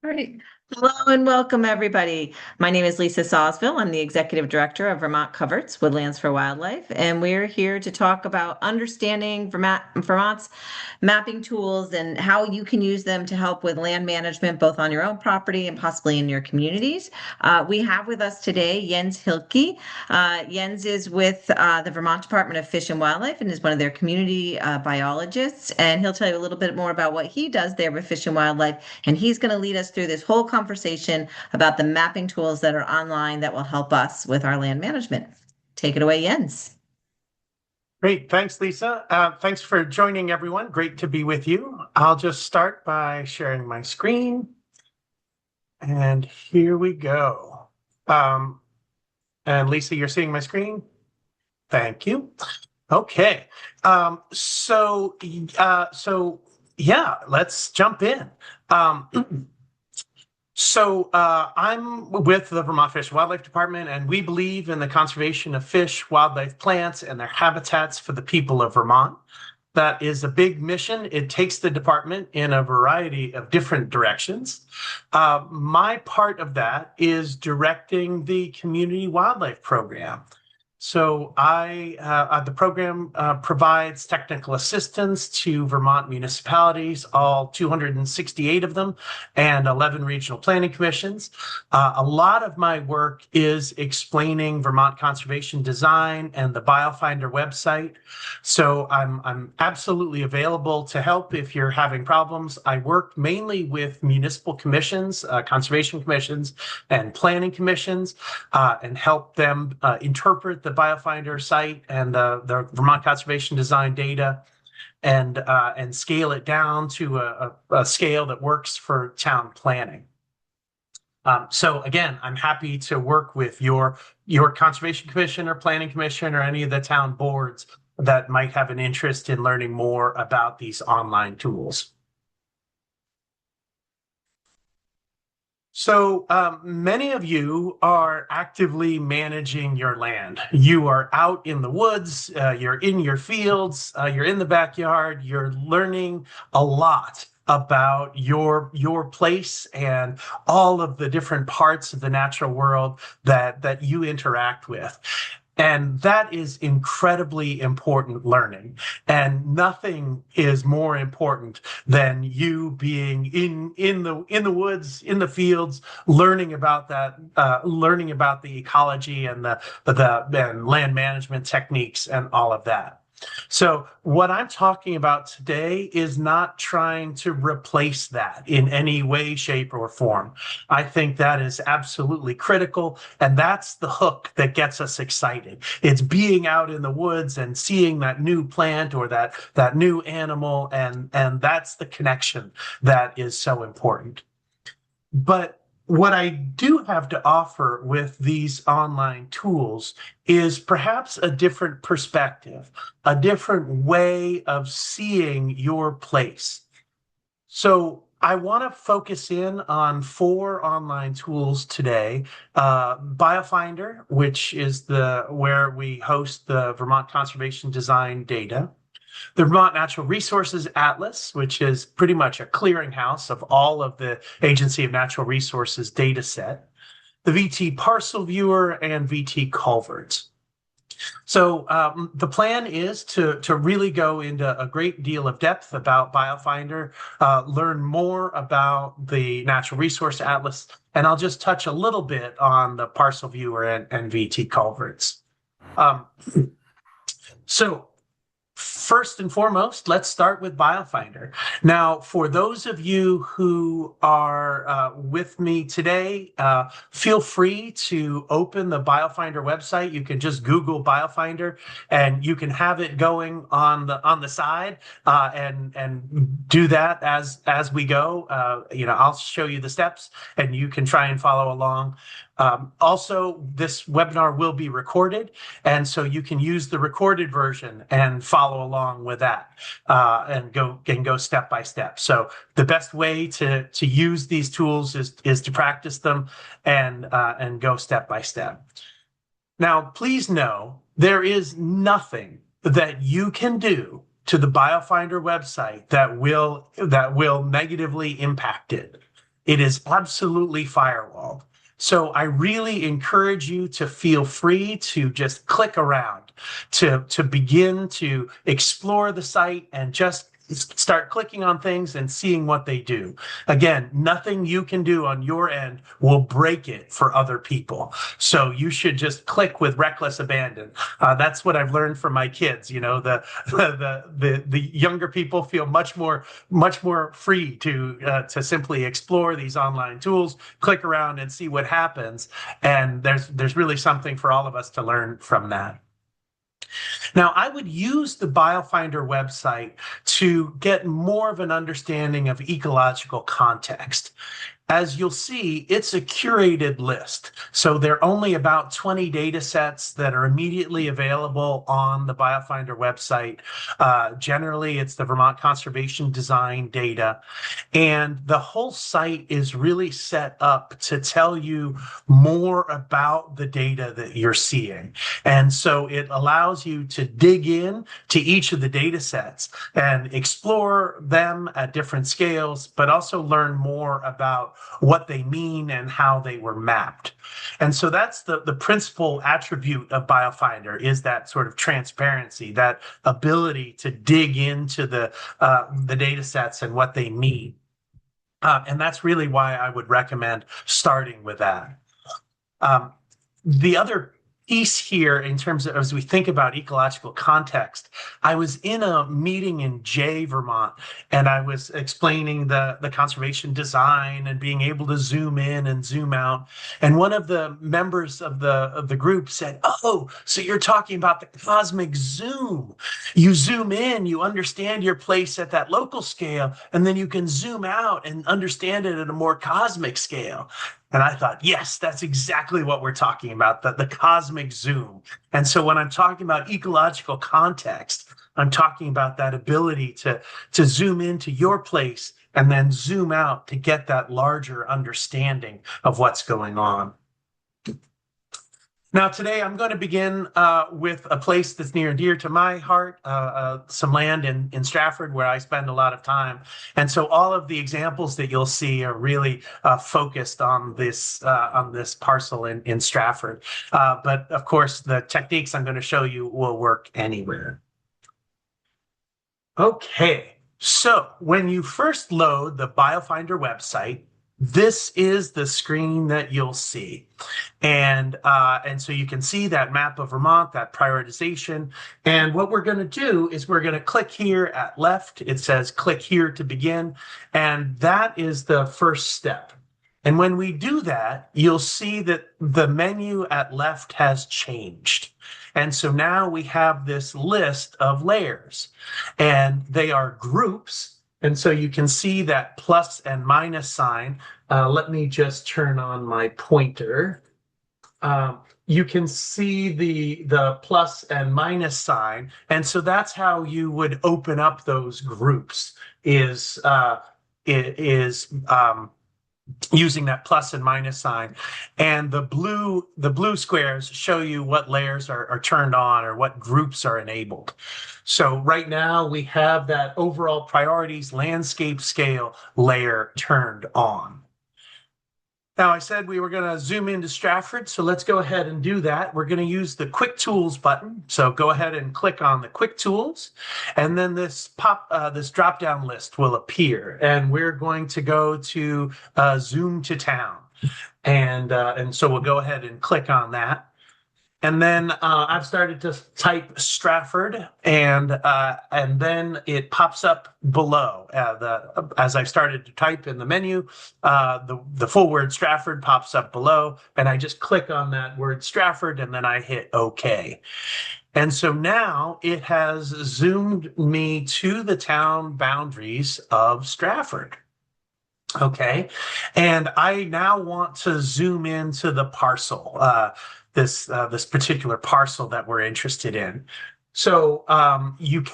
All right. Hello and welcome, everybody. My name is Lisa Sawsville. I'm the Executive Director of Vermont Coverts, Woodlands for Wildlife, and we're here to talk about understanding Vermont's mapping tools and how you can use them to help with land management, both on your own property and possibly in your communities. We have with us today Jens Hilke. Jens is with the Vermont Department of Fish and Wildlife and is one of their community biologists, and he'll tell you a little bit more about what he does there with Fish and Wildlife, and he's going to lead us through this whole conversation about the mapping tools that are online that will help us with our land management. Take it away, Jens. Great. Thanks, Lisa. Thanks for joining, everyone. Great to be with you. I'll just start by sharing my screen. And here we go. And Lisa, you're seeing my screen? Thank you. Okay. Yeah, let's jump in. I'm with the Vermont Fish and Wildlife Department, and we believe in the conservation of fish, wildlife, plants, and their habitats for the people of Vermont. That is a big mission. It takes the department in a variety of different directions. My part of that is directing the community wildlife program. So the program provides technical assistance to Vermont municipalities, all 268 of them, and 11 regional planning commissions. A lot of my work is explaining Vermont conservation design and the BioFinder website. So I'm absolutely available to help if you're having problems. I work mainly with municipal commissions, conservation commissions, and planning commissions, and help them interpret the BioFinder site and the Vermont Conservation Design data and scale it down to a scale that works for town planning. So again, I'm happy to work with your Conservation Commission or Planning Commission or any of the town boards that might have an interest in learning more about these online tools. So many of you are actively managing your land. You are out in the woods, you're in your fields, you're in the backyard, you're learning a lot about your place and all of the different parts of the natural world that you interact with. And that is incredibly important learning. And nothing is more important than you being in the woods, in the fields, learning about that, learning about the ecology and the land management techniques and all of that. So what I'm talking about today is not trying to replace that in any way, shape, or form. I think that is absolutely critical, and that's the hook that gets us excited. It's being out in the woods and seeing that new plant or that new animal, and that's the connection that is so important. But what I do have to offer with these online tools is perhaps a different perspective, a different way of seeing your place. So I want to focus in on 4 online tools today. BioFinder, which is where we host the Vermont Conservation Design data. The Vermont Natural Resources Atlas, which is pretty much a clearinghouse of all of the Agency of Natural Resources data set, the VT Parcel Viewer, and VT Culverts. So the plan is to really go into a great deal of depth about BioFinder, learn more about the Natural Resource Atlas, and I'll just touch a little bit on the Parcel Viewer and VT Culverts. So first and foremost, let's start with BioFinder. Now, for those of you who are with me today, feel free to open the BioFinder website. You can just Google BioFinder, and you can have it going on the side, and do that as we go. I'll show you the steps, and you can try and follow along. Also, this webinar will be recorded, and so you can use the recorded version and follow along with that, and go step by step. So the best way to use these tools is to practice them and go step by step. Now, please know there is nothing that you can do to the BioFinder website that will negatively impact it. it is absolutely firewalled. So I really encourage you to feel free to just click around, to begin to explore the site and just start clicking on things and seeing what they do. Again, nothing you can do on your end will break it for other people. So you should just click with reckless abandon. That's what I've learned from my kids. You know, the younger people feel much more free to simply explore these online tools, click around and see what happens. And there's really something for all of us to learn from that. Now, I would use the BioFinder website to get more of an understanding of ecological context. As you'll see, it's a curated list. So there are only about 20 data sets that are immediately available on the BioFinder website. Generally, it's the Vermont Conservation Design data. And the whole site is really set up to tell you more about the data that you're seeing. And so it allows you to dig in to each of the data sets and explore them at different scales, but also learn more about what they mean and how they were mapped. And so that's the principal attribute of BioFinder, is that sort of transparency, that ability to dig into the data sets and what they mean. And that's really why I would recommend starting with that. The other piece here, in terms of as we think about ecological context, I was in a meeting in Jay, Vermont, and I was explaining the conservation design and being able to zoom in and zoom out. And one of the members of the group said, "Oh, so you're talking about the cosmic zoom. You zoom in, you understand your place at that local scale, and then you can zoom out and understand it at a more cosmic scale." And I thought, yes, that's exactly what we're talking about, the cosmic zoom. And so when I'm talking about ecological context, I'm talking about that ability to zoom into your place and then zoom out to get that larger understanding of what's going on. Now, today I'm going to begin with a place that's near and dear to my heart, some land in Stratford where I spend a lot of time. And so all of the examples that you'll see are really focused on this parcel in Stratford. But of course, the techniques I'm going to show you will work anywhere. Okay, so when you first load the BioFinder website, this is the screen that you'll see. And so you can see that map of Vermont, that prioritization. And what we're going to do is we're going to click here at left. It says click here to begin. And that is the first step. And when we do that, you'll see that the menu at left has changed. And so now we have this list of layers, and they are groups. And so you can see that plus and minus sign. Let me just turn on my pointer. You can see the plus and minus sign. And so that's how you would open up those groups, is using that plus and minus sign. And the blue squares show you what layers are turned on or what groups are enabled. So right now we have that overall priorities landscape scale layer turned on. Now, I said we were going to zoom into Stratford, so let's go ahead and do that. We're going to use the Quick Tools button. So go ahead and click on the Quick Tools, and then this drop-down list will appear, and we're going to go to Zoom to Town. And so we'll go ahead and click on that. And then I've started to type Stratford, and then it pops up below. As I started to type in the menu, the full word Stratford pops up below, and I just click on that word Stratford, and then I hit OK. And so now it has zoomed me to the town boundaries of Stratford. Okay, and I now want to zoom into the parcel. This particular parcel that we're interested in. So you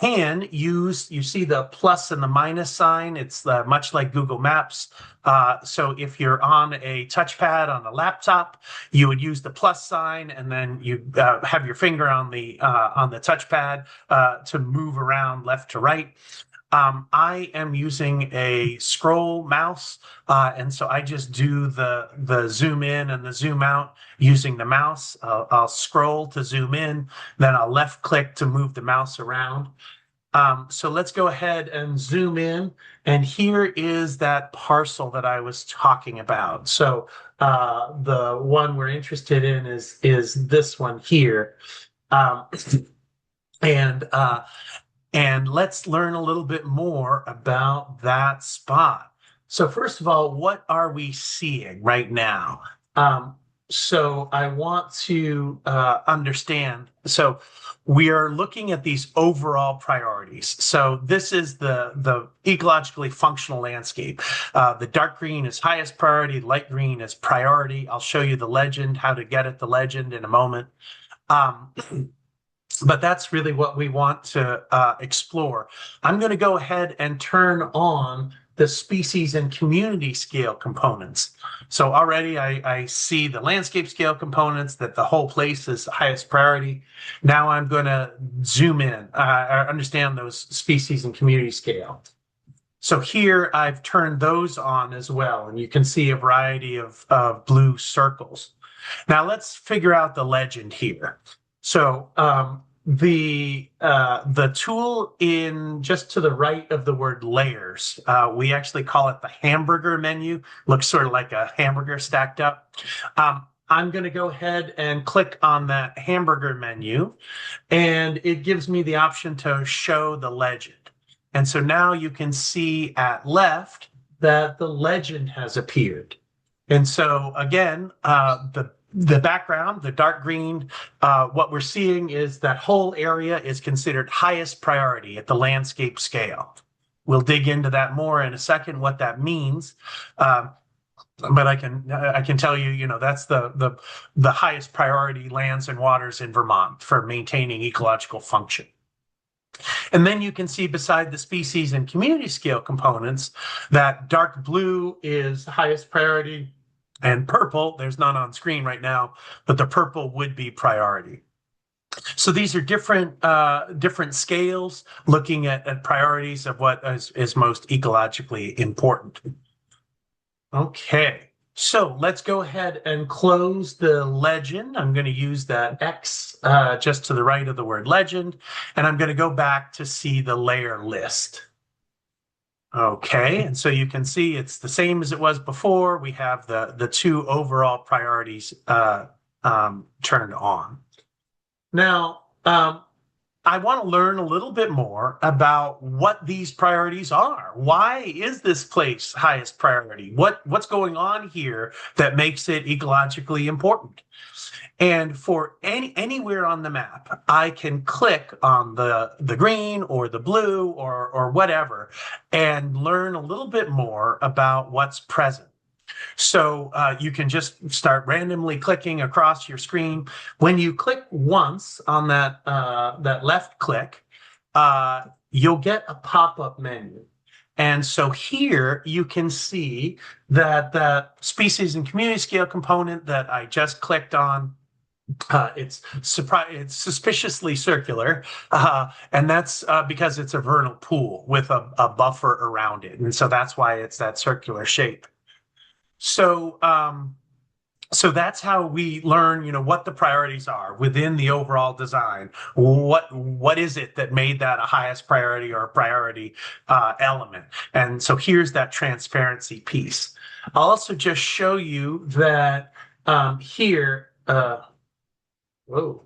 see the plus and the minus sign. It's much like Google Maps. So if you're on a touchpad on a laptop, you would use the plus sign, and then you have your finger on the touchpad to move around left to right. I am using a scroll mouse, and so I just do the zoom in and the zoom out using the mouse. I'll scroll to zoom in, then I'll left click to move the mouse around. So let's go ahead and zoom in, and here is that parcel that I was talking about. So the one we're interested in is this one here. Um, and let's learn a little bit more about that spot. So first of all, what are we seeing right now? Um, so I want to understand. So we are looking at these overall priorities. So this is the ecologically functional landscape. The dark green is highest priority, light green is priority. I'll show you the legend, how to get at the legend in a moment. Um, but that's really what we want to explore. I'm going to go ahead and turn on the species and community scale components. So already I see the landscape scale components, that the whole place is highest priority. Now I'm going to zoom in, understand those species and community scale. So here I've turned those on as well, and you can see a variety of blue circles. Now let's figure out the legend here. So the tool in just to the right of the word layers, we actually call it the hamburger menu. Looks sort of like a hamburger stacked up. I'm going to go ahead and click on that hamburger menu, and it gives me the option to show the legend. And so now you can see at left that the legend has appeared. And so again, the background, the dark green, what we're seeing is that whole area is considered highest priority at the landscape scale. We'll dig into that more in a second, what that means. But I can tell you, that's the highest priority lands and waters in Vermont for maintaining ecological function. And then you can see beside the species and community scale components that dark blue is highest priority, and purple, there's none on screen right now, but the purple would be priority. So these are different scales looking at priorities of what is most ecologically important. Okay, so let's go ahead and close the legend. I'm going to use that X just to the right of the word legend, and I'm going to go back to see the layer list. Okay, and so you can see it's the same as it was before. We have the two overall priorities turned on. Now, I want to learn a little bit more about what these priorities are. Why is this place highest priority? What's going on here that makes it ecologically important? And for anywhere on the map, I can click on the green or the blue or whatever and learn a little bit more about what's present. So you can just start randomly clicking across your screen. When you click once on that left click, you'll get a pop-up menu. And so here you can see that that species and community scale component that I just clicked on, it's suspiciously circular, and that's because it's a vernal pool with a buffer around it, and so that's why it's that circular shape. So so that's how we learn, what the priorities are within the overall design. What is it that made that a highest priority or a priority element? And so here's that transparency piece. I'll also just show you that here. Whoa.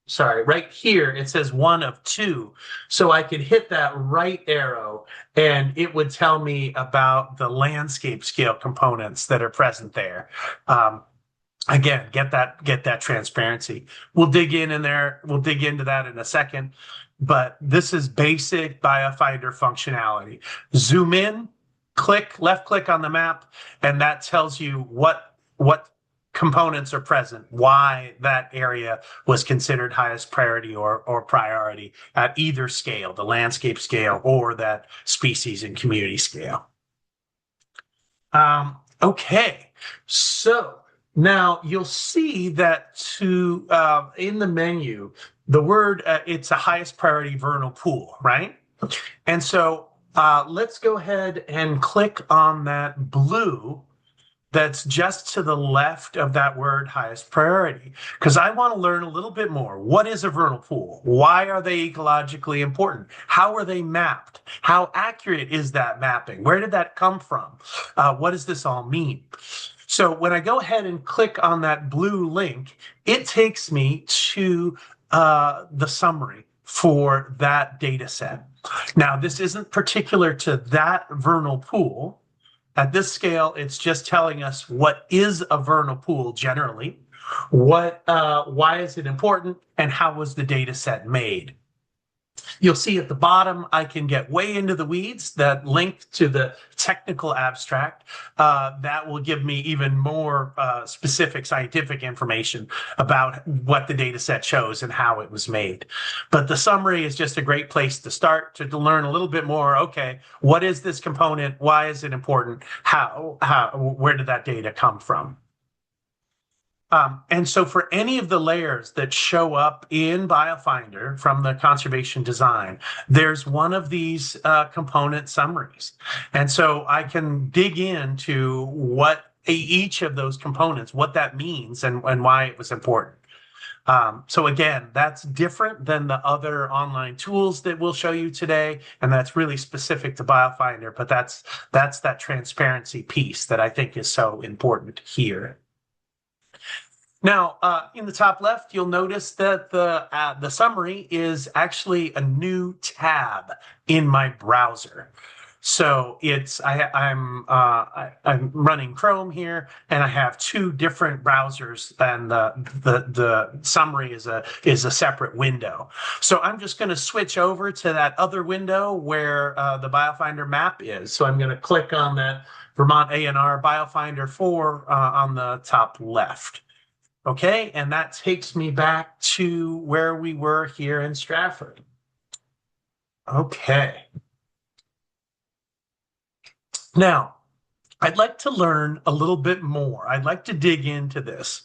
Sorry, right here it says 1 of 2. So I could hit that right arrow and it would tell me about the landscape scale components that are present there. Again, get that transparency. We'll dig in there. We'll dig into that in a second. But this is basic BioFinder functionality. Zoom in, left click on the map, and that tells you what components are present, why that area was considered highest priority or priority at either scale, the landscape scale or that species and community scale. Okay, so now you'll see that in the menu, the word, it's a highest priority vernal pool, right? And so let's go ahead and click on that blue that's just to the left of that word highest priority, because I want to learn a little bit more. What is a vernal pool? Why are they ecologically important? How are they mapped? How accurate is that mapping? Where did that come from? What does this all mean? So when I go ahead and click on that blue link, it takes me to the summary for that data set. Now, this isn't particular to that vernal pool. At this scale, it's just telling us what is a vernal pool generally, why is it important, and how was the data set made. You'll see at the bottom, I can get way into the weeds, that link to the technical abstract. That will give me even more specific scientific information about what the data set shows and how it was made. But the summary is just a great place to start to learn a little bit more. Okay, what is this component? Why is it important? Where did that data come from? And so for any of the layers that show up in BioFinder from the conservation design, there's one of these component summaries. And so I can dig into what each of those components, what that means and why it was important. So again, that's different than the other online tools that we'll show you today, and that's really specific to BioFinder, but that's that transparency piece that I think is so important here. Now, in the top left, you'll notice that the summary is actually a new tab in my browser. So I'm running Chrome here, and I have two different browsers, and the summary is a separate window. So I'm just going to switch over to that other window where the BioFinder map is. So I'm going to click on that Vermont A&R BioFinder 4 on the top left. Okay, and that takes me back to where we were here in Stratford. Okay. Now, I'd like to learn a little bit more. I'd like to dig into this.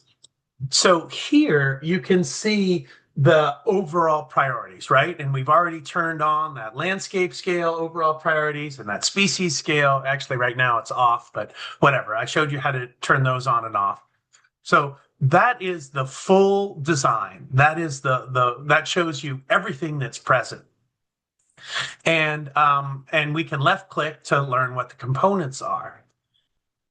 So here you can see the overall priorities, right? And we've already turned on that landscape scale overall priorities and that species scale. Actually, right now it's off, but whatever. I showed you how to turn those on and off. So that is the full design. That is that shows you everything that's present. And we can left click to learn what the components are.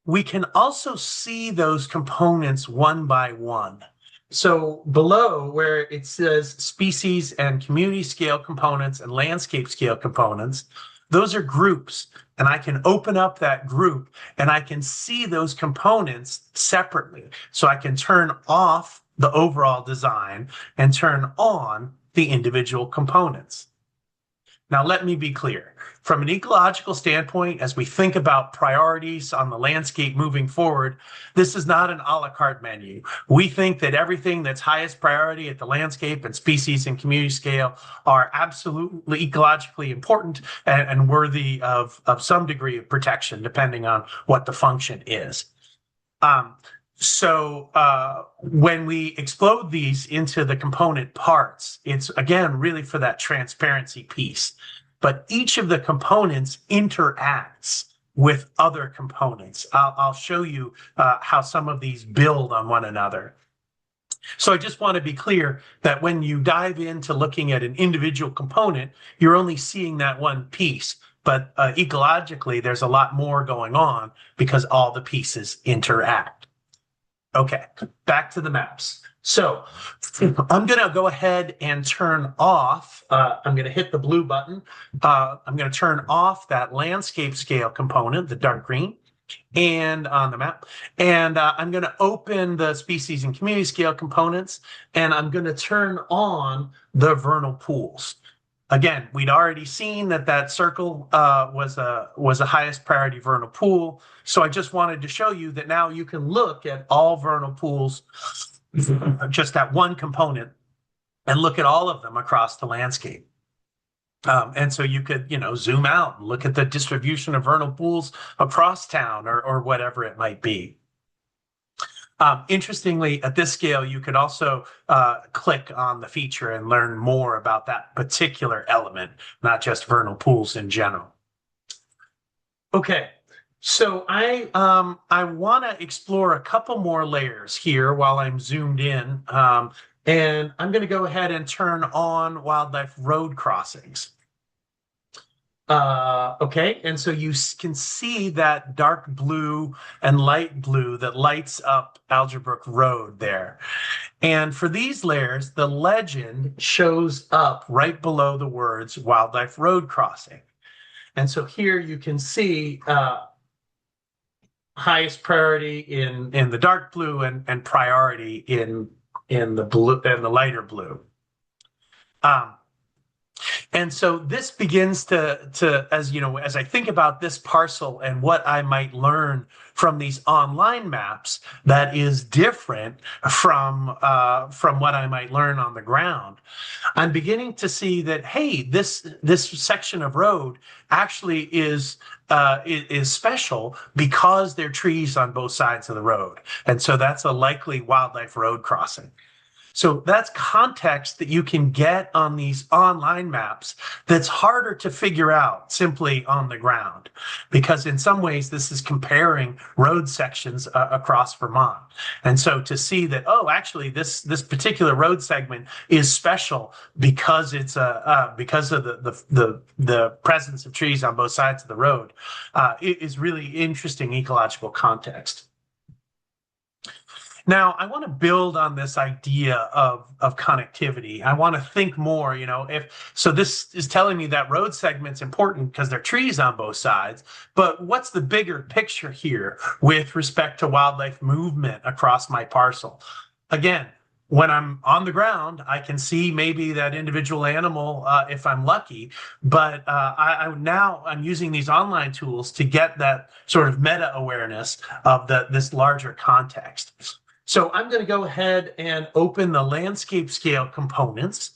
We can also see those components one by one. So below where it says species and community scale components and landscape scale components, those are groups. And I can open up that group and I can see those components separately. So I can turn off the overall design and turn on the individual components. Now, let me be clear. From an ecological standpoint, as we think about priorities on the landscape moving forward, this is not an a la carte menu. We think that everything that's highest priority at the landscape and species and community scale are absolutely ecologically important and worthy of some degree of protection, depending on what the function is. So when we explode these into the component parts, it's, again, really for that transparency piece. But each of the components interacts with other components. I'll show you how some of these build on one another. So I just want to be clear that when you dive into looking at an individual component, you're only seeing that one piece. But ecologically, there's a lot more going on because all the pieces interact. Okay, back to the maps. So I'm going to go ahead and turn off, I'm going to hit the blue button. I'm going to turn off that landscape scale component, the dark green, and on the map. And I'm going to open the species and community scale components, and I'm going to turn on the vernal pools. Again, we'd already seen that circle was a highest priority vernal pool. So I just wanted to show you that now you can look at all vernal pools, just at one component, and look at all of them across the landscape. And so you could, zoom out and look at the distribution of vernal pools across town or whatever it might be. Interestingly, at this scale, you could also click on the feature and learn more about that particular element, not just vernal pools in general. Okay, so I want to explore a couple more layers here while I'm zoomed in, and I'm going to go ahead and turn on wildlife road crossings. Okay, and so you can see that dark blue and light blue that lights up Algebrook Road there. And for these layers, the legend shows up right below the words wildlife road crossing. And so here you can see highest priority in the dark blue and priority in the blue and the lighter blue. And so this begins to, as you know, as I think about this parcel and what I might learn from these online maps that is different from what I might learn on the ground, I'm beginning to see that, hey, this section of road actually is special because there are trees on both sides of the road. And so that's a likely wildlife road crossing. So that's context that you can get on these online maps that's harder to figure out simply on the ground, because in some ways this is comparing road sections across Vermont. And so to see that, oh, actually this particular road segment is special because it's because of the presence of trees on both sides of the road, it is really interesting ecological context. Now, I want to build on this idea of connectivity. I want to think more, so this is telling me that road segment's important because there are trees on both sides, but what's the bigger picture here with respect to wildlife movement across my parcel? Again, when I'm on the ground, I can see maybe that individual animal if I'm lucky, but I'm using these online tools to get that sort of meta awareness of this larger context. So I'm going to go ahead and open the landscape scale components,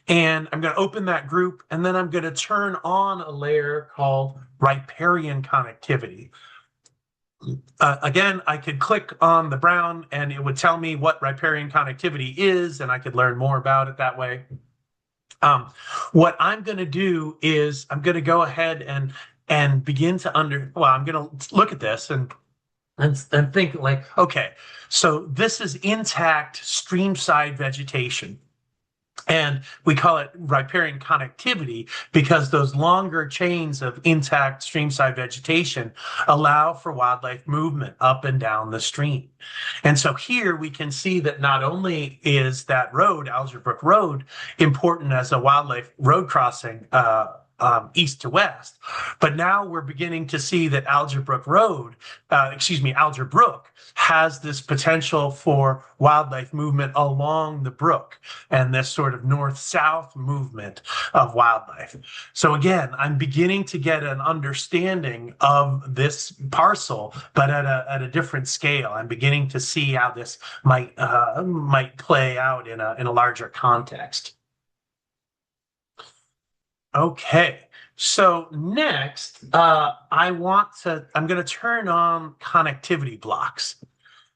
and I'm going to open that group, and then I'm going to turn on a layer called riparian connectivity. Again, I could click on the brown and it would tell me what riparian connectivity is, and I could learn more about it that way. What I'm going to do is I'm going to go ahead and begin to I'm going to look at this and think like, okay, so this is intact streamside vegetation. And we call it riparian connectivity because those longer chains of intact streamside vegetation allow for wildlife movement up and down the stream. And so here we can see that not only is that road, Algebrook Road, important as a wildlife road crossing east to west, but now we're beginning to see that Algebrook has this potential for wildlife movement along the brook and this sort of north-south movement of wildlife. So again, I'm beginning to get an understanding of this parcel, but at a different scale. I'm beginning to see how this might play out in a larger context. Okay, so next, I'm going to turn on connectivity blocks.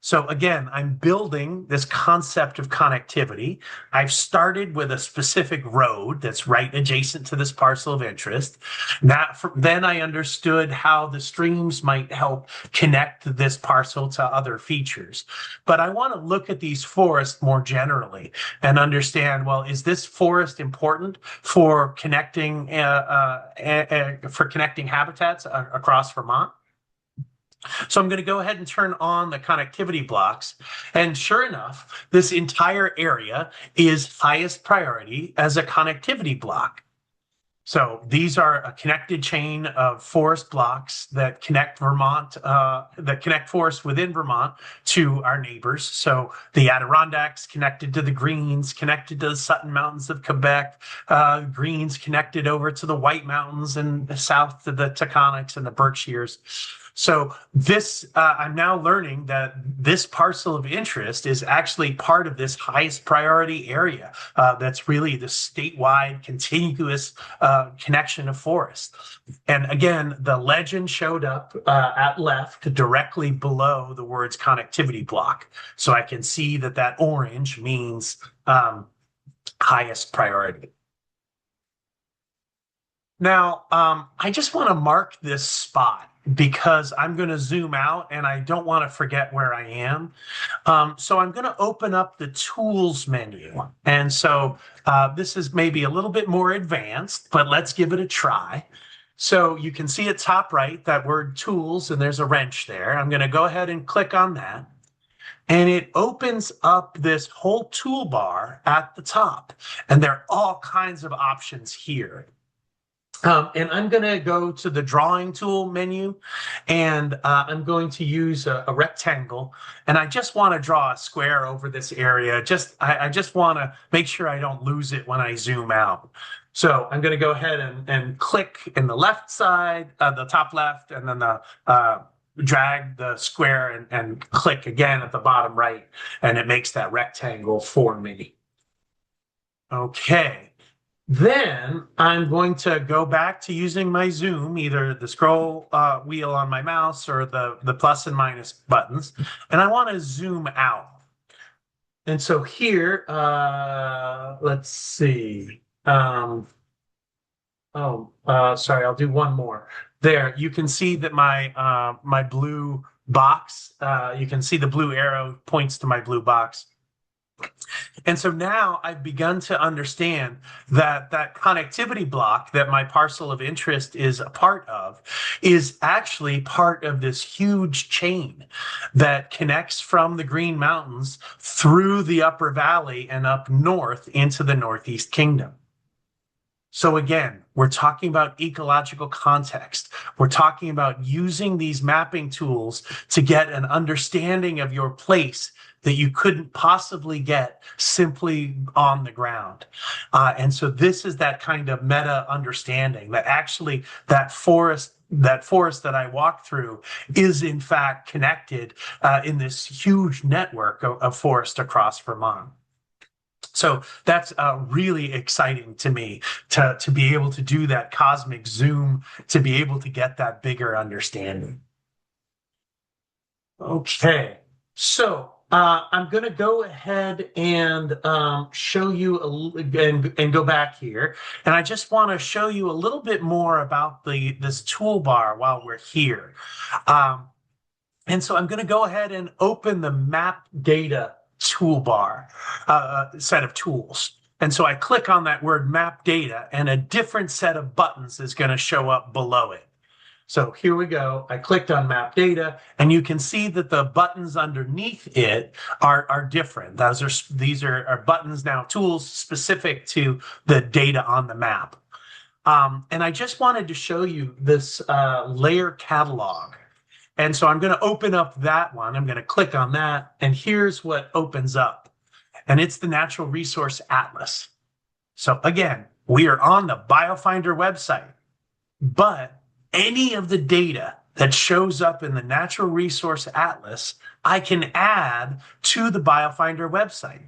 So again, I'm building this concept of connectivity. I've started with a specific road that's right adjacent to this parcel of interest. Then I understood how the streams might help connect this parcel to other features. But I want to look at these forests more generally and understand, well, is this forest important for connecting habitats across Vermont? So I'm going to go ahead and turn on the connectivity blocks. And sure enough, this entire area is highest priority as a connectivity block. So these are a connected chain of forest blocks that connect forests within Vermont to our neighbors. So the Adirondacks connected to the Greens, connected to the Sutton Mountains of Quebec, Greens connected over to the White Mountains and south to the Taconics and the Berkshires. So this, I'm now learning that this parcel of interest is actually part of this highest priority area. That's really the statewide contiguous connection of forest. And again, the legend showed up at left directly below the words connectivity block. So I can see that that orange means highest priority. Now, I just want to mark this spot because I'm going to zoom out and I don't want to forget where I am. So I'm going to open up the tools menu. And so this is maybe a little bit more advanced, but let's give it a try. So you can see at top right that word tools, and there's a wrench there. I'm going to go ahead and click on that. And it opens up this whole toolbar at the top. And there are all kinds of options here. And I'm going to go to the drawing tool menu, and I'm going to use a rectangle, and I just want to draw a square over this area. I just want to make sure I don't lose it when I zoom out. So I'm going to go ahead and click in the left side, the top left, and then drag the square and click again at the bottom right, and it makes that rectangle for me. Okay. Then I'm going to go back to using my zoom, either the scroll wheel on my mouse or the plus and minus buttons, and I want to zoom out. And so here, let's see. Sorry, I'll do one more. There, you can see that my blue box, you can see the blue arrow points to my blue box. And so now I've begun to understand that that connectivity block that my parcel of interest is a part of is actually part of this huge chain that connects from the Green Mountains through the Upper Valley and up north into the Northeast Kingdom. So again, we're talking about ecological context. We're talking about using these mapping tools to get an understanding of your place that you couldn't possibly get simply on the ground. And so this is that kind of meta understanding that actually that forest that I walk through is in fact connected in this huge network of forest across Vermont. So that's really exciting to me to be able to do that cosmic zoom, to be able to get that bigger understanding. Okay, so I'm going to go ahead and show you and go back here. And I just want to show you a little bit more about this toolbar while we're here. And so I'm going to go ahead and open the map data toolbar set of tools. And so I click on that word map data, and a different set of buttons is going to show up below it. So here we go. I clicked on map data, and you can see that the buttons underneath it are different. These are buttons now, tools specific to the data on the map. And I just wanted to show you this layer catalog. And so I'm going to open up that one. I'm going to click on that, and here's what opens up. And it's the Natural Resource Atlas. So again, we are on the BioFinder website, but any of the data that shows up in the Natural Resource Atlas, I can add to the BioFinder website.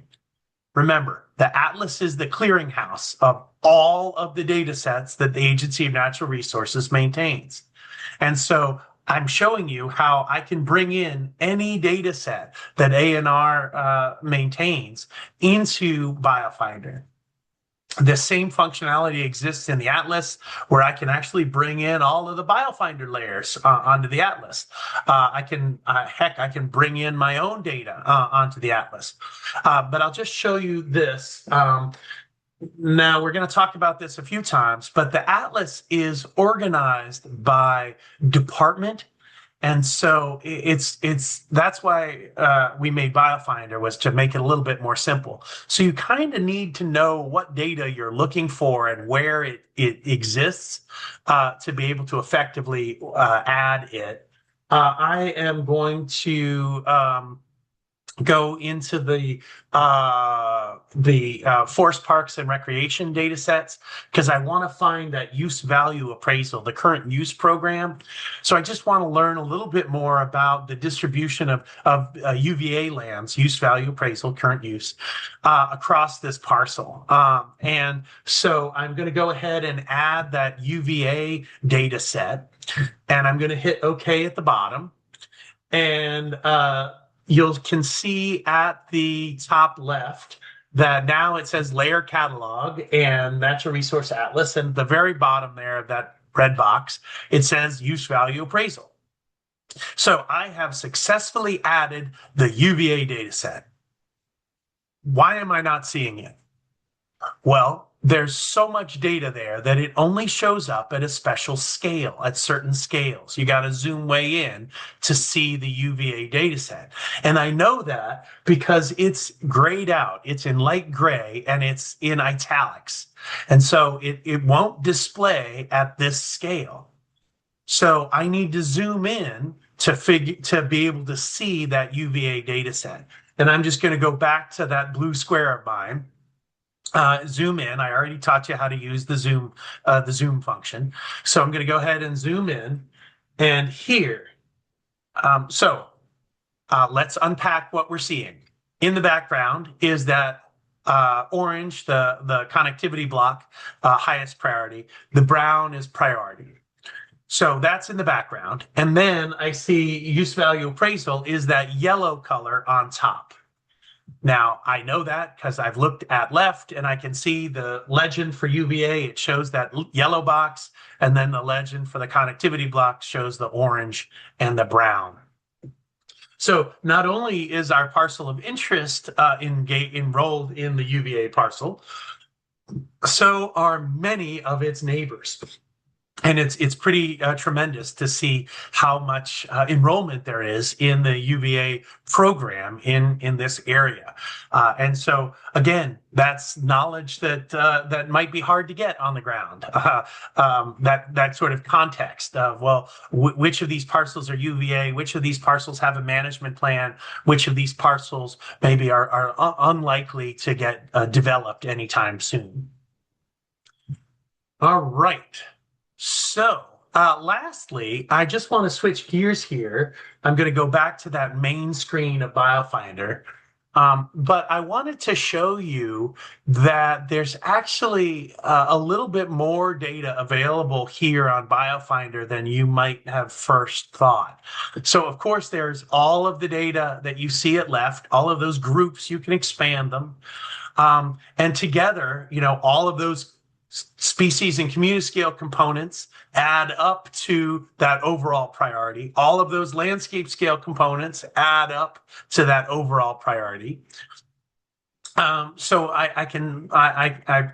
Remember, the Atlas is the clearinghouse of all of the data sets that the Agency of Natural Resources maintains. And so I'm showing you how I can bring in any data set that ANR maintains into BioFinder. The same functionality exists in the Atlas, where I can actually bring in all of the BioFinder layers onto the Atlas. I can bring in my own data onto the Atlas. But I'll just show you this. Now, we're going to talk about this a few times, but the Atlas is organized by department. And so that's why we made BioFinder, was to make it a little bit more simple. So you kind of need to know what data you're looking for and where it exists to be able to effectively add it. I am going to go into forest parks and recreation data sets because I want to find that use value appraisal, the current use program. So I just want to learn a little bit more about the distribution of UVA lands, use value appraisal, current use, across this parcel. And so I'm going to go ahead and add that UVA data set, and I'm going to hit OK at the bottom. And you can see at the top left that now it says layer catalog and natural resource atlas. And at the very bottom there of that red box, it says use value appraisal. So I have successfully added the UVA data set. Why am I not seeing it? Well, there's so much data there that it only shows up at a special scale, at certain scales. You got to zoom way in to see the UVA data set. And I know that because it's grayed out. It's in light gray and it's in italics. And so it won't display at this scale. So I need to zoom in to be able to see that UVA data set. And I'm just going to go back to that blue square of mine. Zoom in. I already taught you how to use the zoom function. So I'm going to go ahead and zoom in, and here. Let's unpack what we're seeing. In the background is that orange, the connectivity block, highest priority. The brown is priority. So that's in the background. And then I see use value appraisal is that yellow color on top. Now, I know that because I've looked at left and I can see the legend for UVA. It shows that yellow box, and then the legend for the connectivity block shows the orange and the brown. So not only is our parcel of interest enrolled in the UVA parcel, so are many of its neighbors. And it's pretty tremendous to see how much enrollment there is in the UVA program in this area. And so, again, that's knowledge that might be hard to get on the ground. That sort of context of, well, which of these parcels are UVA? Which of these parcels have a management plan? Which of these parcels maybe are unlikely to get developed anytime soon? All right. So, lastly, I just want to switch gears here. I'm going to go back to that main screen of BioFinder. But I wanted to show you that there's actually a little bit more data available here on BioFinder than you might have first thought. So, of course, there's all of the data that you see at left, all of those groups, you can expand them. And together, all of those species and community scale components add up to that overall priority. All of those landscape scale components add up to that overall priority. So I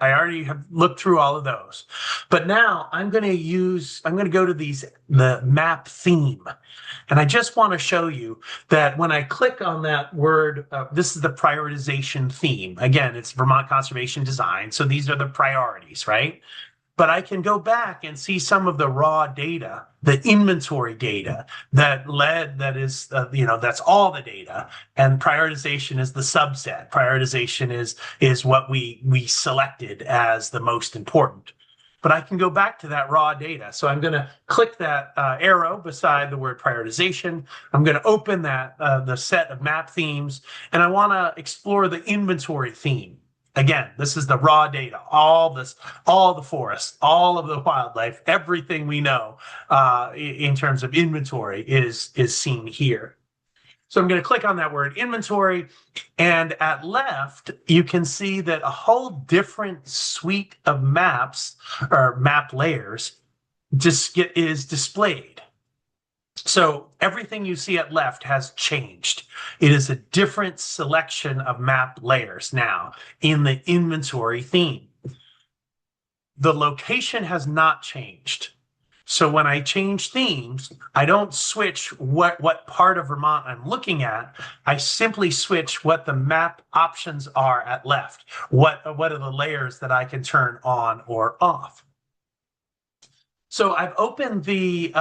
already have looked through all of those, but now I'm going to go to the map theme. And I just want to show you that when I click on that word, this is the prioritization theme. Again, it's Vermont Conservation Design. So these are the priorities, right? But I can go back and see some of the raw data, the inventory data that's all the data. And prioritization is the subset. Prioritization is what we selected as the most important. But I can go back to that raw data. So I'm going to click that arrow beside the word prioritization. I'm going to open the set of map themes, and I want to explore the inventory theme. Again, this is the raw data, all the forest, all of the wildlife, everything we know in terms of inventory is seen here. So I'm going to click on that word inventory, and at left, you can see that a whole different suite of maps or map layers is displayed. So everything you see at left has changed. It is a different selection of map layers now in the inventory theme. The location has not changed. So when I change themes, I don't switch what part of Vermont I'm looking at. I simply switch what the map options are at left. What are the layers that I can turn on or off? So I've opened the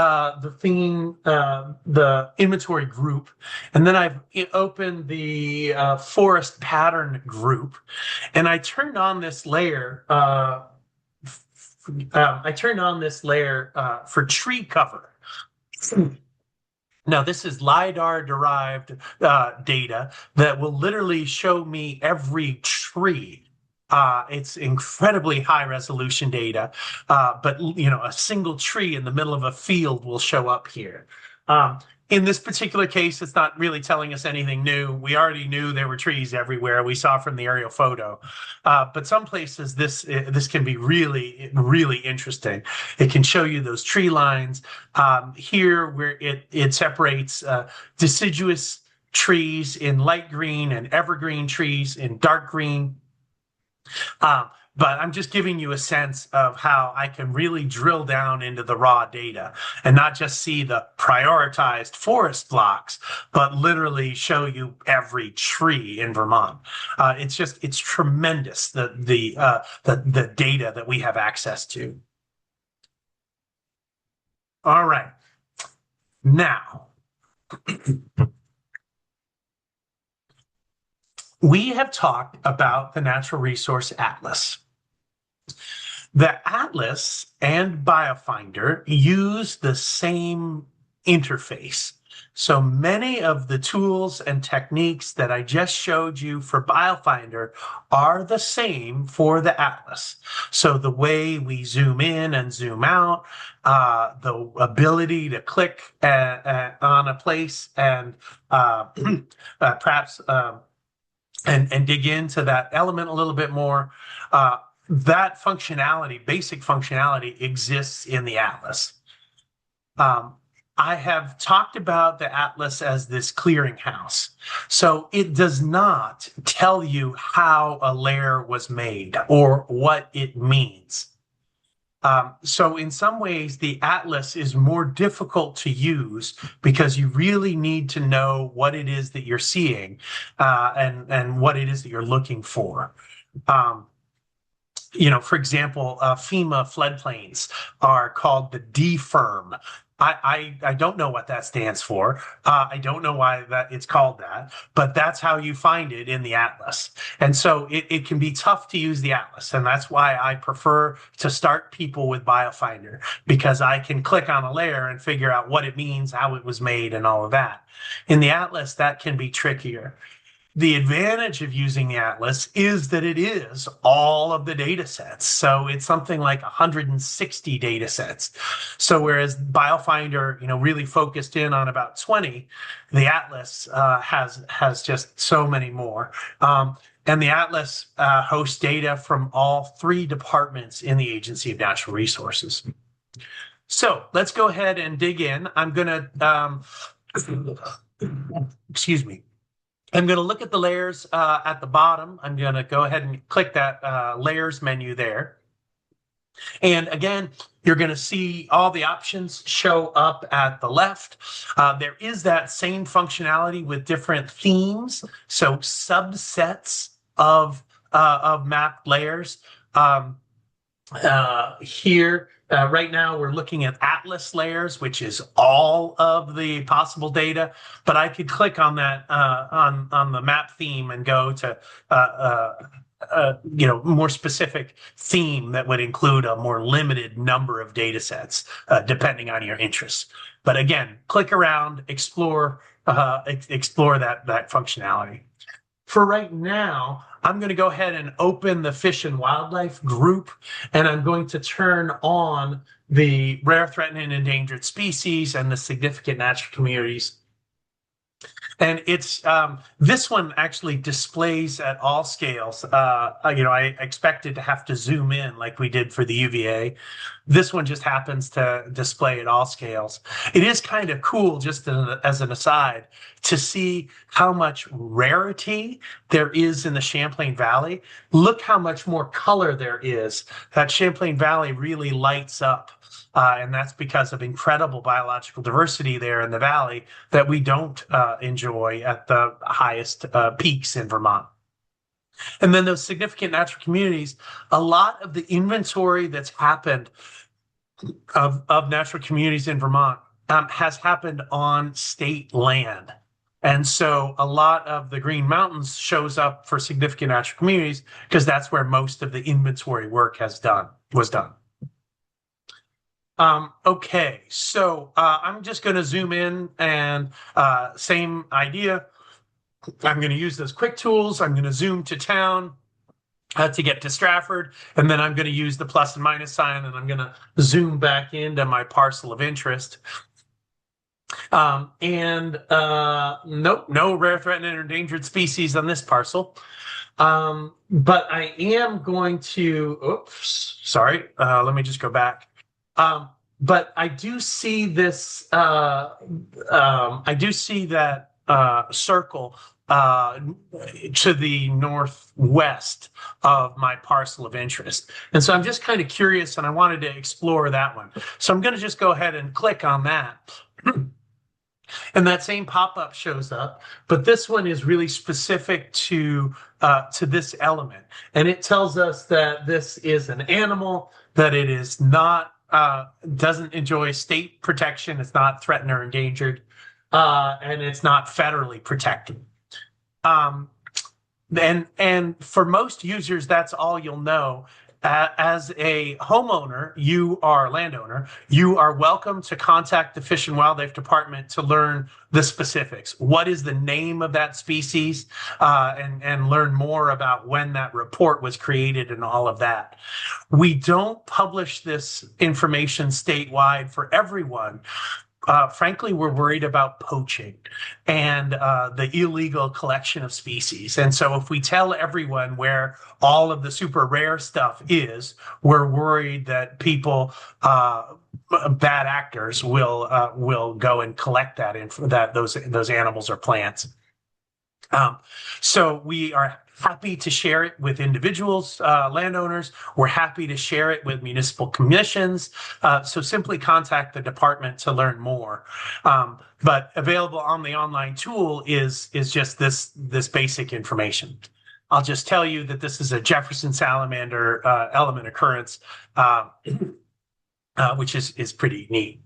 theme, the inventory group, and then I've opened the forest pattern group, and I turned on this layer. I turned on this layer for tree cover. Now, this is LiDAR derived data that will literally show me every tree. It's incredibly high resolution data, but a single tree in the middle of a field will show up here. Um, in this particular case, it's not really telling us anything new. We already knew there were trees everywhere. We saw from the aerial photo. But some places this can be really, really interesting. It can show you those tree lines here where it separates deciduous trees in light green and evergreen trees in dark green. Um, but I'm just giving you a sense of how I can really drill down into the raw data and not just see the prioritized forest blocks, but literally show you every tree in Vermont. It's tremendous the data that we have access to. All right, now we have talked about the Natural Resource Atlas. The Atlas and BioFinder use the same interface. So many of the tools and techniques that I just showed you for BioFinder are the same for the Atlas. So the way we zoom in and zoom out, the ability to click on a place and perhaps and dig into that element a little bit more. That functionality, basic functionality, exists in the Atlas. I have talked about the Atlas as this clearinghouse. So it does not tell you how a layer was made or what it means. So in some ways, the Atlas is more difficult to use because you really need to know what it is that you're seeing and what it is that you're looking for. For example, FEMA floodplains are called the DFIRM. I don't know what that stands for. I don't know why that it's called that, but that's how you find it in the Atlas. And so it can be tough to use the Atlas. And that's why I prefer to start people with BioFinder, because I can click on a layer and figure out what it means, how it was made, and all of that. In the Atlas, that can be trickier. The advantage of using the Atlas is that it is all of the data sets. So it's something like 160 data sets. So whereas BioFinder, really focused in on about 20, the Atlas has just so many more. And the Atlas hosts data from all three departments in the Agency of Natural Resources. So let's go ahead and dig in. I'm going to, excuse me. I'm going to look at the layers at the bottom. I'm going to go ahead and click that layers menu there. And again, you're going to see all the options show up at the left. There is that same functionality with different themes, so subsets of map layers. Here, right now, we're looking at Atlas layers, which is all of the possible data. But I could click on that on the map theme and go to more specific theme that would include a more limited number of data sets, depending on your interests. But again, click around, explore that functionality. For right now, I'm going to go ahead and open the Fish and Wildlife group, and I'm going to turn on the rare, threatened, and endangered species and the significant natural communities. And it's this one actually displays at all scales. I expected to have to zoom in like we did for the UVA. This one just happens to display at all scales. It is kind of cool, just as an aside, to see how much rarity there is in the Champlain Valley. Look how much more color there is. That Champlain Valley really lights up. And that's because of incredible biological diversity there in the valley that we don't enjoy at the highest peaks in Vermont. And then those significant natural communities, a lot of the inventory that's happened of natural communities in Vermont has happened on state land. And so a lot of the Green Mountains shows up for significant natural communities because that's where most of the inventory work was done. Okay, so I'm just going to zoom in and same idea. I'm going to use those quick tools. I'm going to zoom to town to get to Stratford, and then I'm going to use the plus and minus sign, and I'm going to zoom back into my parcel of interest. Nope, no rare, threatened, or endangered species on this parcel. But I am going to, oops, sorry, let me just go back. But I do see this, I do see that circle to the northwest of my parcel of interest. And so I'm just kind of curious and I wanted to explore that one. So I'm going to just go ahead and click on that. And that same pop-up shows up, but this one is really specific to this element. And it tells us that this is an animal, that it is not, doesn't enjoy state protection, it's not threatened or endangered, and it's not federally protected. And for most users, that's all you'll know. As a homeowner, you are landowner, you are welcome to contact the Fish and Wildlife Department to learn the specifics. What is the name of that species? And learn more about when that report was created and all of that. We don't publish this information statewide for everyone. Frankly, we're worried about poaching and the illegal collection of species. And so if we tell everyone where all of the super rare stuff is, we're worried that people, bad actors will go and collect those animals or plants. So we are happy to share it with individuals, landowners. We're happy to share it with municipal commissions. So simply contact the department to learn more. But available on the online tool is just this basic information. I'll just tell you that this is a Jefferson salamander element occurrence, which is pretty neat.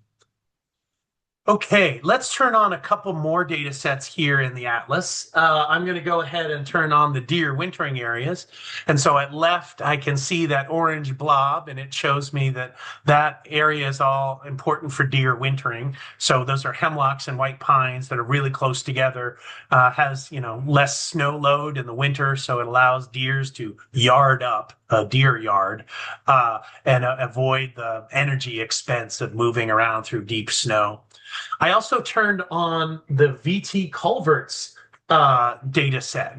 Okay, let's turn on a couple more data sets here in the atlas. I'm going to go ahead and turn on the deer wintering areas. And so at left, I can see that orange blob, and it shows me that that area is all important for deer wintering. So those are hemlocks and white pines that are really close together, has, less snow load in the winter, so it allows deers to yard up a deer yard and avoid the energy expense of moving around through deep snow. I also turned on the VT Culverts data set.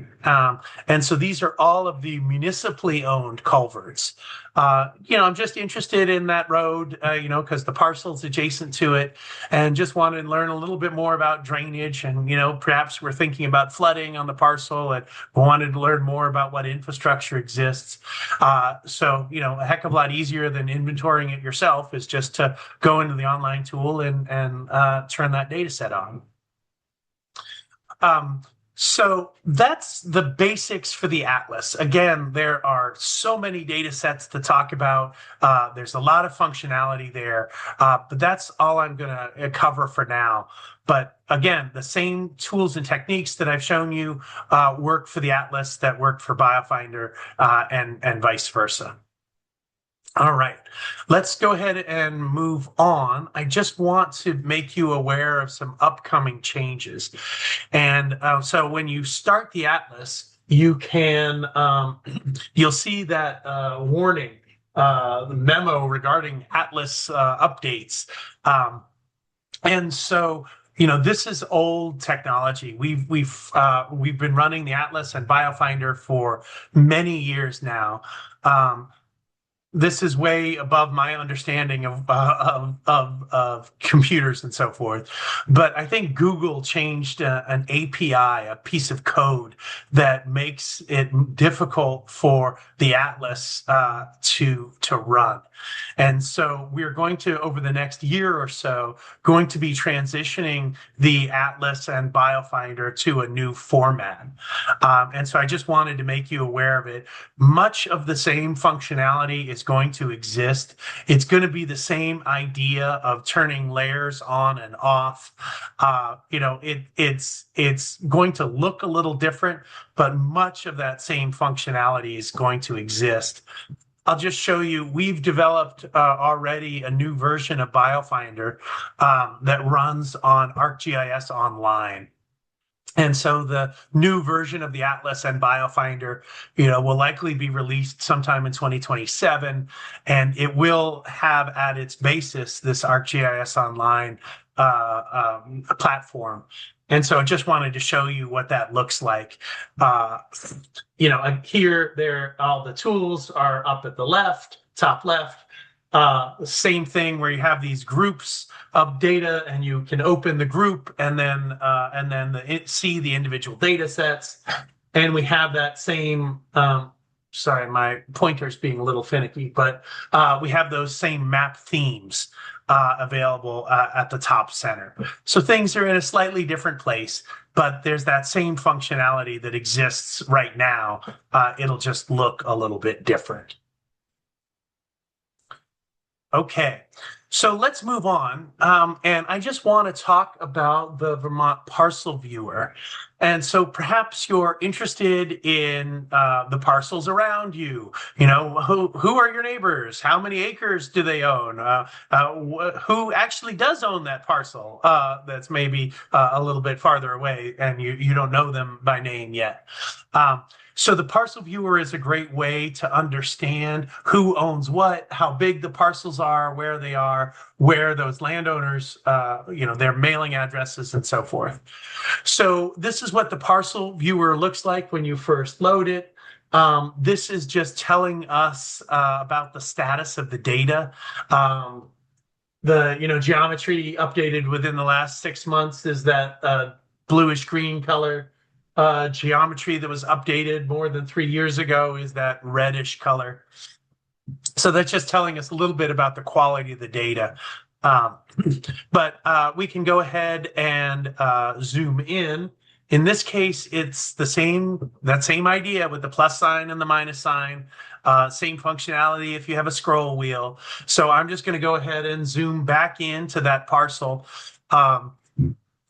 And so these are all of the municipally owned culverts. I'm just interested in that road, because the parcel's adjacent to it and just wanted to learn a little bit more about drainage. And, perhaps we're thinking about flooding on the parcel and wanted to learn more about what infrastructure exists. So, a heck of a lot easier than inventorying it yourself is just to go into the online tool and turn that data set on. So that's the basics for the atlas. Again, there are so many data sets to talk about. There's a lot of functionality there, but that's all I'm going to cover for now. But again, the same tools and techniques that I've shown you work for the atlas that work for BioFinder and vice versa. All right, let's go ahead and move on. I just want to make you aware of some upcoming changes. And so when you start the atlas, you can, you'll see that warning, the memo regarding atlas updates. And so, this is old technology. We've been running the atlas and BioFinder for many years now. This is way above my understanding of computers and so forth. But I think Google changed an API, a piece of code that makes it difficult for the Atlas to run. And so we're going to, over the next year or so, going to be transitioning the Atlas and BioFinder to a new format. And so I just wanted to make you aware of it. Much of the same functionality is going to exist. It's going to be the same idea of turning layers on and off. It's going to look a little different, but much of that same functionality is going to exist. I'll just show you, we've developed already a new version of BioFinder that runs on ArcGIS Online. And so the new version of the Atlas and BioFinder, will likely be released sometime in 2027, and it will have at its basis this ArcGIS Online platform. And so I just wanted to show you what that looks like. Here, there, all the tools are up at the left, top left. Same thing where you have these groups of data, and you can open the group and then see the individual data sets. And we have that same. Sorry, my pointer's being a little finicky, but we have those same map themes available at the top center. So things are in a slightly different place, but there's that same functionality that exists right now. It'll just look a little bit different. Okay, so let's move on. And I just want to talk about the Vermont Parcel Viewer. And so perhaps you're interested in the parcels around you. Who are your neighbors? How many acres do they own? Who actually does own that parcel that's maybe a little bit farther away, and you don't know them by name yet. So the parcel viewer is a great way to understand who owns what, how big the parcels are, where they are, where those landowners, their mailing addresses and so forth. So this is what the parcel viewer looks like when you first load it. This is just telling us about the status of the data. The geometry updated within the last 6 months is that bluish green color. Geometry that was updated more than 3 years ago is that reddish color. So that's just telling us a little bit about the quality of the data. But we can go ahead and zoom in. In this case, it's that same idea with the plus sign and the minus sign, same functionality if you have a scroll wheel. So I'm just going to go ahead and zoom back into that parcel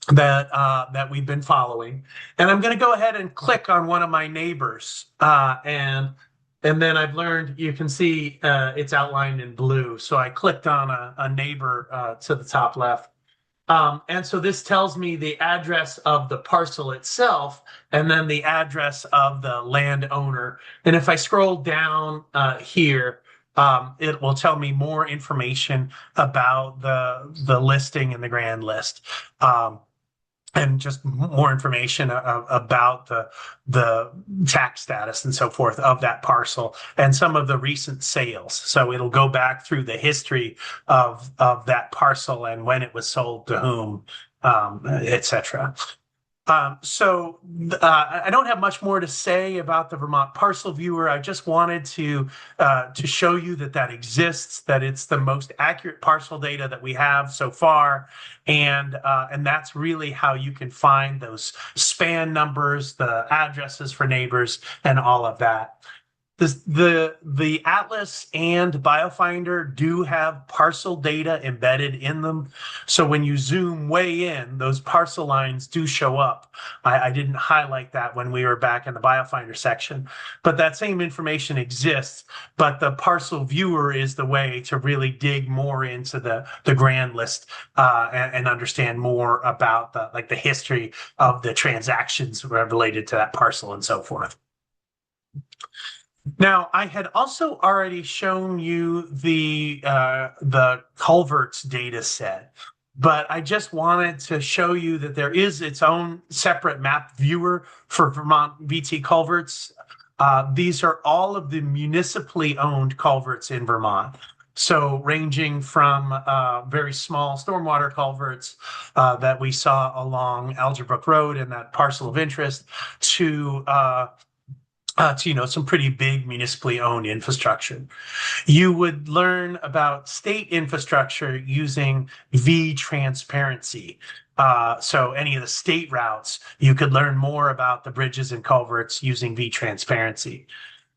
that we've been following. And I'm going to go ahead and click on one of my neighbors. And then I've learned, you can see it's outlined in blue. So I clicked on a neighbor to the top left. And so this tells me the address of the parcel itself, and then the address of the landowner. And if I scroll down here, it will tell me more information about the listing in the grand list. And just more information about the tax status and so forth of that parcel and some of the recent sales. So it'll go back through the history of that parcel and when it was sold to whom, etc. So I don't have much more to say about the Vermont Parcel Viewer. I just wanted to show you that exists, that it's the most accurate parcel data that we have so far, and that's really how you can find those span numbers, the addresses for neighbors, and all of that. The Atlas and BioFinder do have parcel data embedded in them. So when you zoom way in, those parcel lines do show up. I didn't highlight that when we were back in the BioFinder section, but that same information exists. But the parcel viewer is the way to really dig more into the grand list and understand more about the history of the transactions related to that parcel and so forth. Now, I had also already shown you the Coverts data set, but I just wanted to show you that there is its own separate map viewer for Vermont VT culverts. These are all of the municipally owned culverts in Vermont. So ranging from very small stormwater culverts that we saw along Algebrook Road and that parcel of interest to some pretty big municipally owned infrastructure. You would learn about state infrastructure using V-transparency. So any of the state routes, you could learn more about the bridges and culverts using V-transparency.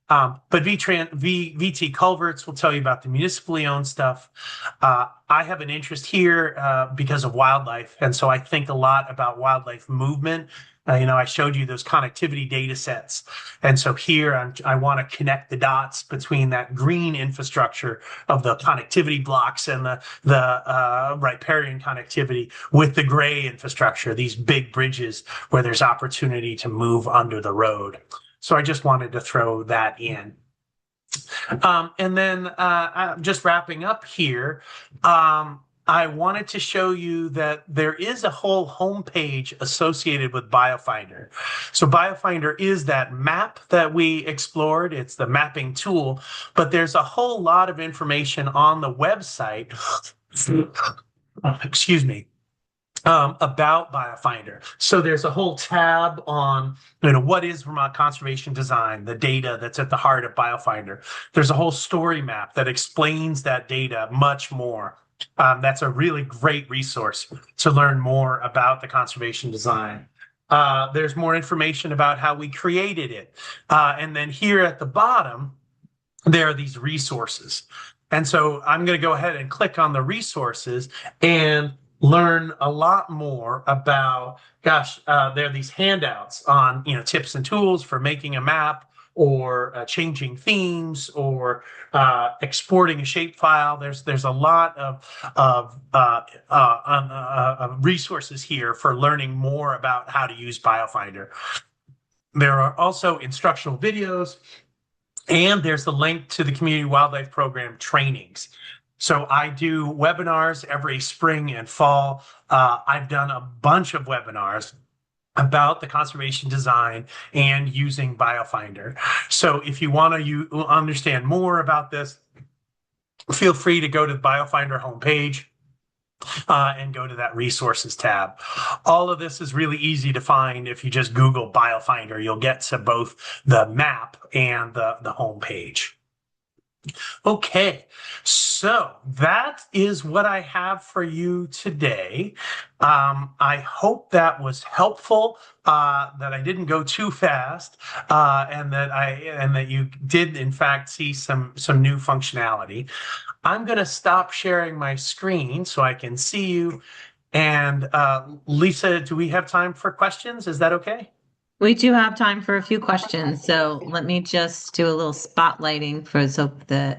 But VT Culverts will tell you about the municipally owned stuff. I have an interest here because of wildlife, and so I think a lot about wildlife movement. I showed you those connectivity data sets, and so here I want to connect the dots between that green infrastructure of the connectivity blocks and the riparian connectivity with the gray infrastructure, these big bridges where there's opportunity to move under the road. So I just wanted to throw that in. And then just wrapping up here, I wanted to show you that there is a whole homepage associated with BioFinder. So BioFinder is that map that we explored. It's the mapping tool, but there's a whole lot of information on the website. Excuse me. About BioFinder. So there's a whole tab on, what is Vermont conservation design, the data that's at the heart of BioFinder. There's a whole story map that explains that data much more. That's a really great resource to learn more about the conservation design. There's more information about how we created it. And then here at the bottom, there are these resources. And so I'm going to go ahead and click on the resources and learn a lot more about, there are these handouts on, tips and tools for making a map or changing themes or exporting a shapefile. There's a lot of resources here for learning more about how to use BioFinder. There are also instructional videos, and there's the link to the Community Wildlife Program trainings. So I do webinars every spring and fall. I've done a bunch of webinars about the conservation design and using BioFinder. So if you want to understand more about this, feel free to go to the BioFinder homepage and go to that resources tab. All of this is really easy to find. If you just Google BioFinder, you'll get to both the map and the homepage. Okay, so that is what I have for you today. I hope that was helpful, that I didn't go too fast, and that you did in fact see some new functionality. I'm going to stop sharing my screen so I can see you. And Lisa, do we have time for questions? Is that okay? We do have time for a few questions, so let me just do a little spotlighting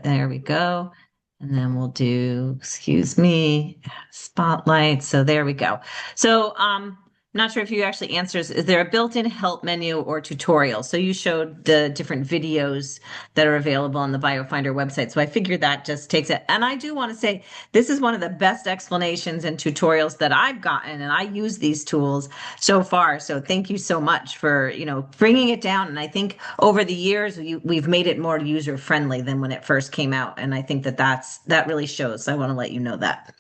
there we go. And then we'll do, excuse me, spotlight. So there we go. So I'm not sure if you actually answers, is there a built-in help menu or tutorial? So you showed the different videos that are available on the BioFinder website. So I figured that just takes it. And I do want to say this is one of the best explanations and tutorials that I've gotten, and I use these tools so far. So thank you so much for, bringing it down. And I think over the years, we've made it more user-friendly than when it first came out. And I think that really shows. So I want to let you know that.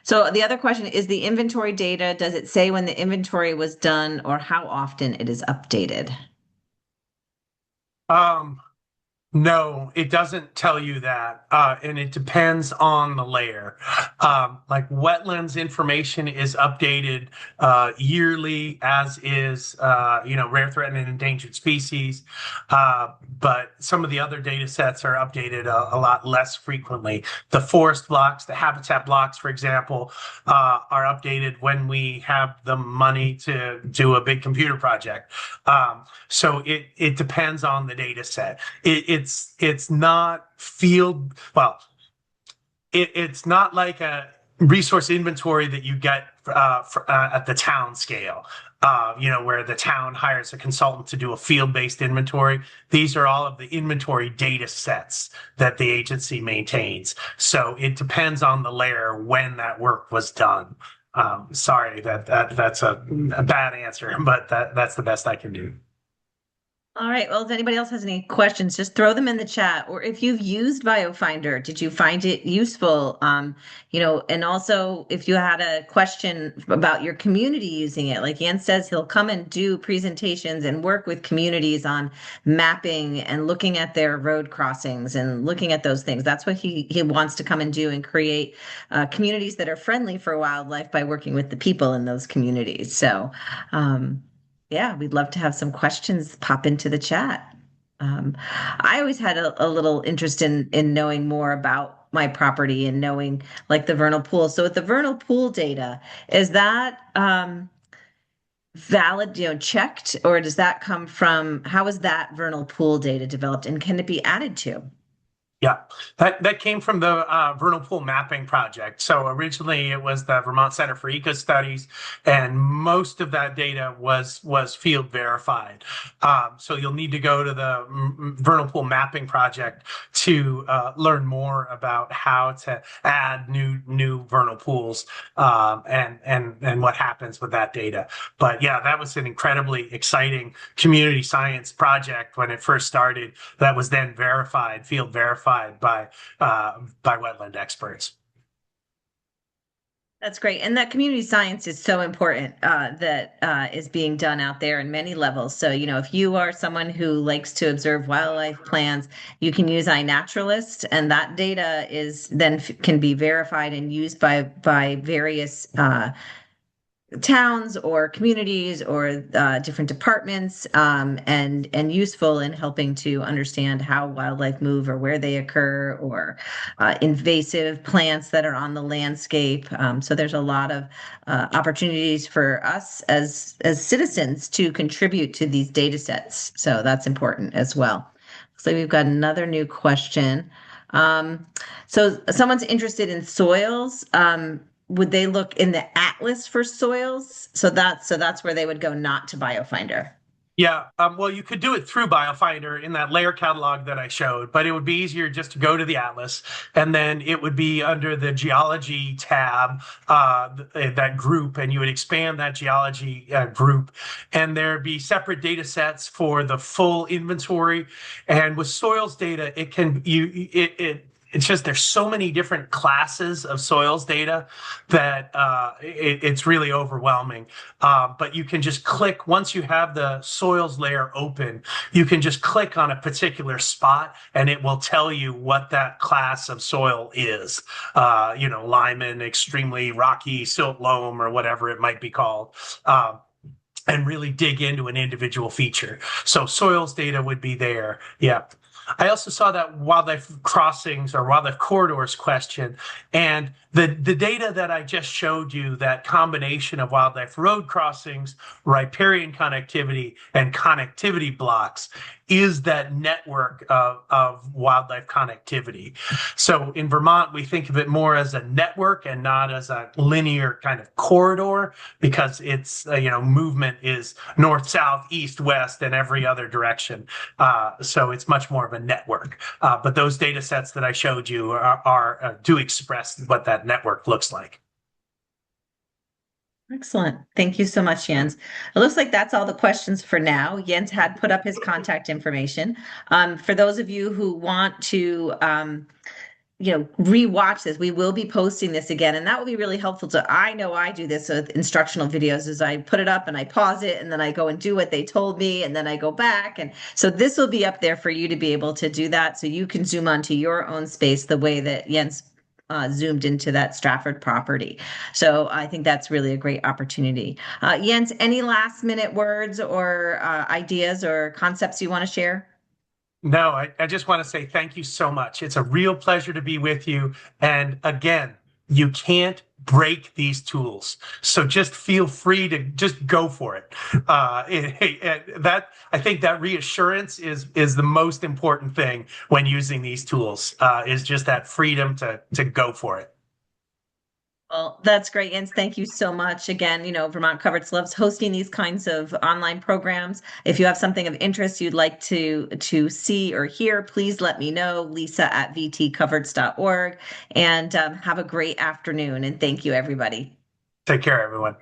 So the other question is the inventory data. Does it say when the inventory was done or how often it is updated? No, it doesn't tell you that, and it depends on the layer. Like wetlands information is updated yearly, as is rare, threatened, and endangered species. But some of the other data sets are updated a lot less frequently. The forest blocks, the habitat blocks, for example, are updated when we have the money to do a big computer project. So it depends on the data set. It's not it's not like a resource inventory that you get at the town scale, where the town hires a consultant to do a field-based inventory. These are all of the inventory data sets that the agency maintains. So it depends on the layer when that work was done. Sorry that's a bad answer, but that's the best I can do. All right. Well, if anybody else has any questions, just throw them in the chat. Or if you've used BioFinder, did you find it useful? And also if you had a question about your community using it, like Ian says, he'll come and do presentations and work with communities on mapping and looking at their road crossings and looking at those things. That's what he wants to come and do and create communities that are friendly for wildlife by working with the people in those communities. So, yeah, we'd love to have some questions pop into the chat. I always had a little interest in knowing more about my property and knowing like the vernal pool. So with the vernal pool data, is that valid, checked, or does that come from how is that vernal pool data developed and can it be added to? Yeah, that came from the vernal pool mapping project. So originally it was the Vermont Center for Eco Studies, and most of that data was field verified. So you'll need to go to the vernal pool mapping project to learn more about how to add new vernal pools and what happens with that data. But yeah, that was an incredibly exciting community science project when it first started. That was then verified, field verified by wetland experts. That's great. And that community science is so important that is being done out there in many levels. So, if you are someone who likes to observe wildlife plans, you can use iNaturalist, and that data is then can be verified and used by various towns or communities or different departments and useful in helping to understand how wildlife move or where they occur or invasive plants that are on the landscape. So there's a lot of opportunities for us as citizens to contribute to these data sets. So that's important as well. So we've got another new question. Um, so someone's interested in soils. Would they look in the atlas for soils? So that's where they would go, not to BioFinder. Yeah, well, you could do it through BioFinder in that layer catalog that I showed, but it would be easier just to go to the atlas, and then it would be under the geology tab, that group, and you would expand that geology group, and there'd be separate data sets for the full inventory. And with soils data, it can you it it's just there's so many different classes of soils data that it's really overwhelming. But you can just click once you have the soils layer open, you can just click on a particular spot and it will tell you what that class of soil is. Limon, extremely rocky, silt loam, or whatever it might be called. And really dig into an individual feature. So soils data would be there. Yeah. I also saw that wildlife crossings or wildlife corridors question, and the data that I just showed you, that combination of wildlife road crossings, riparian connectivity, and connectivity blocks, is that network of wildlife connectivity. So in Vermont, we think of it more as a network and not as a linear kind of corridor, because it's movement is north, south, east, west, and every other direction. So it's much more of a network. But those data sets that I showed you do express what that network looks like. Excellent. Thank you so much, Jens. It looks like that's all the questions for now. Jens had put up his contact information. For those of you who want to rewatch this, we will be posting this again, and that will be really helpful I know I do this with instructional videos, is I put it up and I pause it and then I go and do what they told me and then I go back. And so this will be up there for you to be able to do that. So you can zoom onto your own space the way that Jens zoomed into that Stratford property. So I think that's really a great opportunity. Jens, any last minute words or ideas or concepts you want to share? No, I just want to say thank you so much. It's a real pleasure to be with you. And again, you can't break these tools. So just feel free to just go for it. That I think that reassurance is the most important thing when using these tools, is just that freedom to go for it. Well, that's great, Jens. Thank you so much. Again, Vermont Coverts loves hosting these kinds of online programs. If you have something of interest you'd like to see or hear, please let me know, lisa@vtcoverts.org. And have a great afternoon. And thank you, everybody. Take care, everyone.